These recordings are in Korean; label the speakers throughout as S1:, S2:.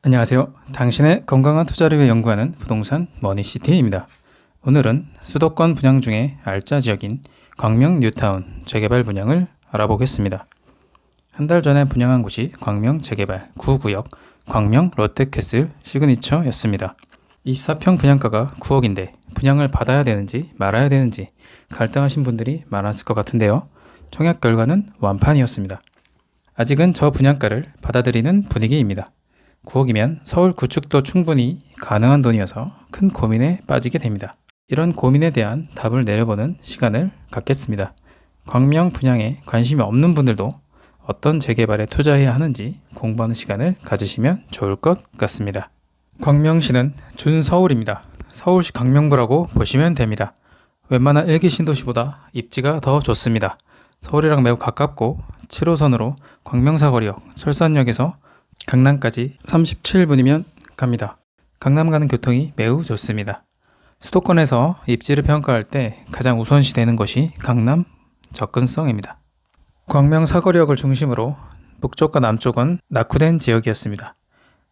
S1: 안녕하세요. 당신의 건강한 투자를 위해 연구하는 부동산 머니시티입니다. 오늘은 수도권 분양 중에 알짜 지역인 광명 뉴타운 재개발 분양을 알아보겠습니다. 한 달 전에 분양한 곳이 광명 재개발 9구역 광명 롯데캐슬 시그니처였습니다. 24평 분양가가 9억인데 분양을 받아야 되는지 말아야 되는지 갈등하신 분들이 많았을 것 같은데요. 청약 결과는 완판이었습니다. 아직은 저 분양가를 받아들이는 분위기입니다. 9억이면 서울 구축도 충분히 가능한 돈이어서 큰 고민에 빠지게 됩니다. 이런 고민에 대한 답을 내려보는 시간을 갖겠습니다. 광명 분양에 관심이 없는 분들도 어떤 재개발에 투자해야 하는지 공부하는 시간을 가지시면 좋을 것 같습니다. 광명시는 준서울입니다. 서울시 광명구라고 보시면 됩니다. 웬만한 1기 신도시보다 입지가 더 좋습니다. 서울이랑 매우 가깝고 7호선으로 광명사거리역, 설산역에서 강남까지 37분이면 갑니다. 강남 가는 교통이 매우 좋습니다. 수도권에서 입지를 평가할 때 가장 우선시 되는 것이 강남 접근성입니다. 광명 사거리역을 중심으로 북쪽과 남쪽은 낙후된 지역이었습니다.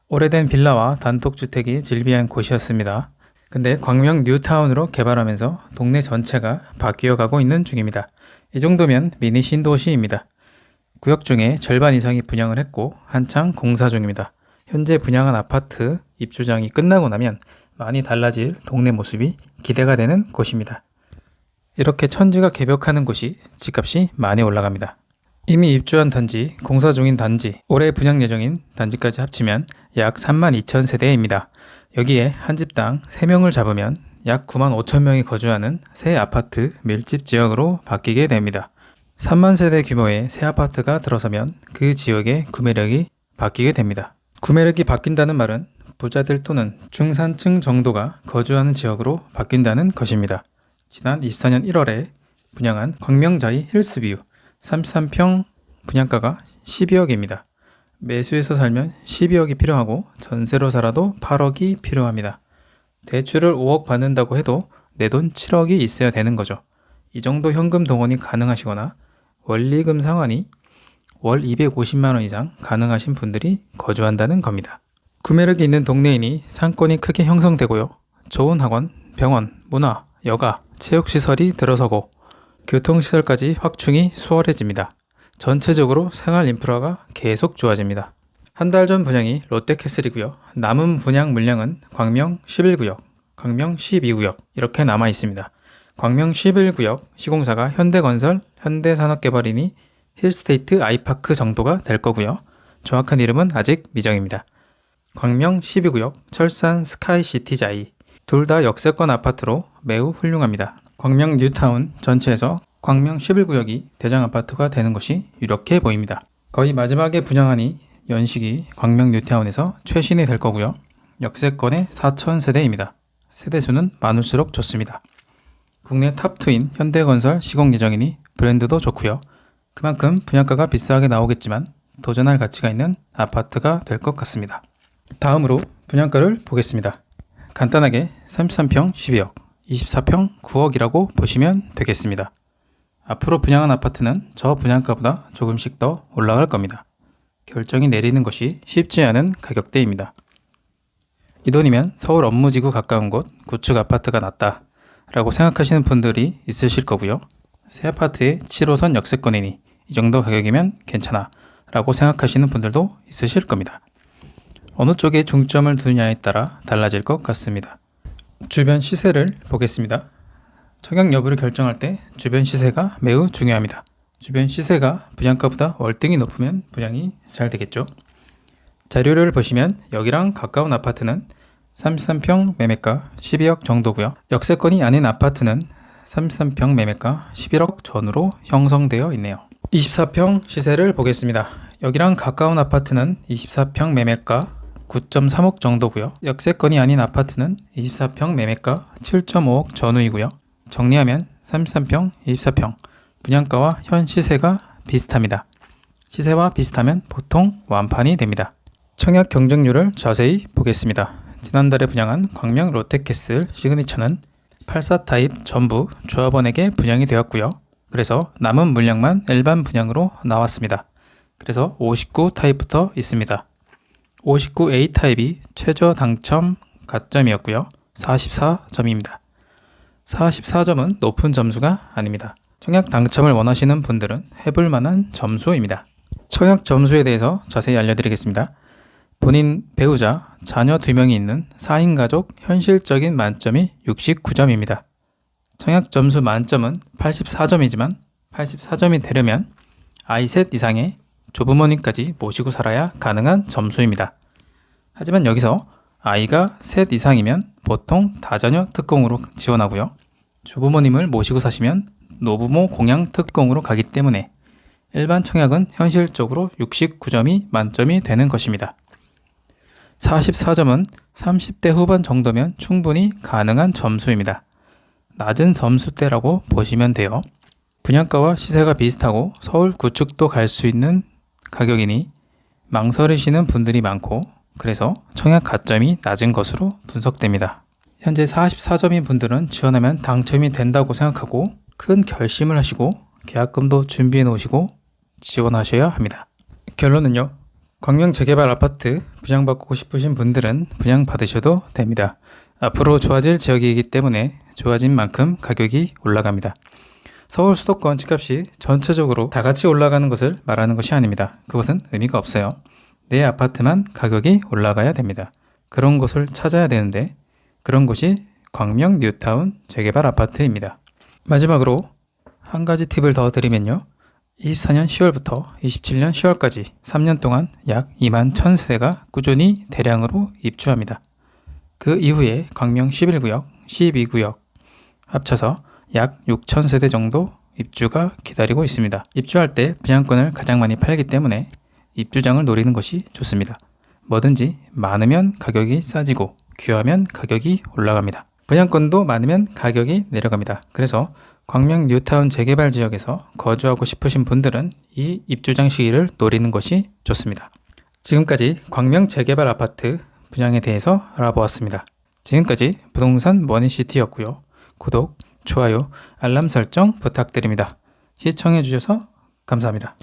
S1: 오래된 빌라와 단독주택이 즐비한 곳이었습니다. 근데 광명 뉴타운으로 개발하면서 동네 전체가 바뀌어가고 있는 중입니다. 이 정도면 미니 신도시입니다. 구역 중에 절반 이상이 분양을 했고 한창 공사 중입니다. 현재 분양한 아파트 입주장이 끝나고 나면 많이 달라질 동네 모습이 기대가 되는 곳입니다. 이렇게 천지가 개벽하는 곳이 집값이 많이 올라갑니다. 이미 입주한 단지, 공사 중인 단지, 올해 분양 예정인 단지까지 합치면 약 32,000세대입니다. 여기에 한 집당 3명을 잡으면 약 95,000명이 거주하는 새 아파트 밀집 지역으로 바뀌게 됩니다. 3만 세대 규모의 새 아파트가 들어서면 그 지역의 구매력이 바뀌게 됩니다. 구매력이 바뀐다는 말은 부자들 또는 중산층 정도가 거주하는 지역으로 바뀐다는 것입니다. 지난 24년 1월에 분양한 광명자이 힐스뷰 33평 분양가가 12억입니다. 매수해서 살면 12억이 필요하고 전세로 살아도 8억이 필요합니다. 대출을 5억 받는다고 해도 내 돈 7억이 있어야 되는 거죠. 이 정도 현금 동원이 가능하시거나 원리금 상환이 월 250만원 이상 가능하신 분들이 거주한다는 겁니다. 구매력이 있는 동네이니 상권이 크게 형성되고요. 좋은 학원, 병원, 문화, 여가, 체육시설이 들어서고 교통시설까지 확충이 수월해집니다. 전체적으로 생활 인프라가 계속 좋아집니다. 한 달 전 분양이 롯데캐슬이고요. 남은 분양 물량은 광명 11구역, 광명 12구역 이렇게 남아 있습니다. 광명 11구역 시공사가 현대건설, 현대산업개발이니 힐스테이트 아이파크 정도가 될 거고요. 정확한 이름은 아직 미정입니다. 광명 12구역 철산 스카이시티자이 둘 다 역세권 아파트로 매우 훌륭합니다. 광명 뉴타운 전체에서 광명 11구역이 대장 아파트가 되는 것이 이렇게 보입니다. 거의 마지막에 분양하니 연식이 광명 뉴타운에서 최신이 될 거고요. 역세권의 4,000세대입니다. 세대수는 많을수록 좋습니다. 국내 탑2인 현대건설 시공 예정이니 브랜드도 좋고요. 그만큼 분양가가 비싸게 나오겠지만 도전할 가치가 있는 아파트가 될 것 같습니다. 다음으로 분양가를 보겠습니다. 간단하게 33평 12억, 24평 9억이라고 보시면 되겠습니다. 앞으로 분양한 아파트는 저 분양가보다 조금씩 더 올라갈 겁니다. 결정이 내리는 것이 쉽지 않은 가격대입니다. 이 돈이면 서울 업무지구 가까운 곳 구축 아파트가 낫다 라고 생각하시는 분들이 있으실 거고요. 새 아파트의 7호선 역세권이니 이 정도 가격이면 괜찮아 라고 생각하시는 분들도 있으실 겁니다. 어느 쪽에 중점을 두느냐에 따라 달라질 것 같습니다. 주변 시세를 보겠습니다. 청약 여부를 결정할 때 주변 시세가 매우 중요합니다. 주변 시세가 분양가보다 월등히 높으면 분양이 잘 되겠죠. 자료를 보시면 여기랑 가까운 아파트는 33평 매매가 12억 정도고요. 역세권이 아닌 아파트는 33평 매매가 11억 전후로 형성되어 있네요. 24평 시세를 보겠습니다. 여기랑 가까운 아파트는 24평 매매가 9.3억 정도고요. 역세권이 아닌 아파트는 24평 매매가 7.5억 전후이고요. 정리하면 33평, 24평 분양가와 현 시세가 비슷합니다. 시세와 비슷하면 보통 완판이 됩니다. 청약 경쟁률을 자세히 보겠습니다. 지난달에 분양한 광명 롯데캐슬 시그니처는 84 타입 전부 조합원에게 분양이 되었고요. 그래서 남은 물량만 일반 분양으로 나왔습니다. 그래서 59 타입부터 있습니다. 59A 타입이 최저 당첨 가점이었고요. 44점입니다. 44점은 높은 점수가 아닙니다. 청약 당첨을 원하시는 분들은 해볼 만한 점수입니다. 청약 점수에 대해서 자세히 알려드리겠습니다. 본인 배우자, 자녀 2명이 있는 4인 가족 현실적인 만점이 69점입니다. 청약 점수 만점은 84점이지만 84점이 되려면 아이 셋 이상의 조부모님까지 모시고 살아야 가능한 점수입니다. 하지만 여기서 아이가 셋 이상이면 보통 다자녀 특공으로 지원하고요. 조부모님을 모시고 사시면 노부모 공양 특공으로 가기 때문에 일반 청약은 현실적으로 69점이 만점이 되는 것입니다. 44점은 30대 후반 정도면 충분히 가능한 점수입니다. 낮은 점수대라고 보시면 돼요. 분양가와 시세가 비슷하고 서울 구축도 갈 수 있는 가격이니 망설이시는 분들이 많고 그래서 청약 가점이 낮은 것으로 분석됩니다. 현재 44점인 분들은 지원하면 당첨이 된다고 생각하고 큰 결심을 하시고 계약금도 준비해 놓으시고 지원하셔야 합니다. 결론은요. 광명 재개발 아파트 분양받고 싶으신 분들은 분양받으셔도 됩니다. 앞으로 좋아질 지역이기 때문에 좋아진 만큼 가격이 올라갑니다. 서울 수도권 집값이 전체적으로 다 같이 올라가는 것을 말하는 것이 아닙니다. 그것은 의미가 없어요. 내 아파트만 가격이 올라가야 됩니다. 그런 곳을 찾아야 되는데 그런 곳이 광명 뉴타운 재개발 아파트입니다. 마지막으로 한 가지 팁을 더 드리면요. 24년 10월부터 27년 10월까지 3년 동안 약 2만 1000세대가 꾸준히 대량으로 입주합니다. 그 이후에 광명 11구역, 12구역 합쳐서 약 6000세대 정도 입주가 기다리고 있습니다. 입주할 때 분양권을 가장 많이 팔기 때문에 입주장을 노리는 것이 좋습니다. 뭐든지 많으면 가격이 싸지고 귀하면 가격이 올라갑니다. 분양권도 많으면 가격이 내려갑니다. 그래서 광명 뉴타운 재개발 지역에서 거주하고 싶으신 분들은 이 입주장 시기를 노리는 것이 좋습니다. 지금까지 광명 재개발 아파트 분양에 대해서 알아보았습니다. 지금까지 부동산 머니시티였고요. 구독, 좋아요, 알람 설정 부탁드립니다. 시청해주셔서 감사합니다.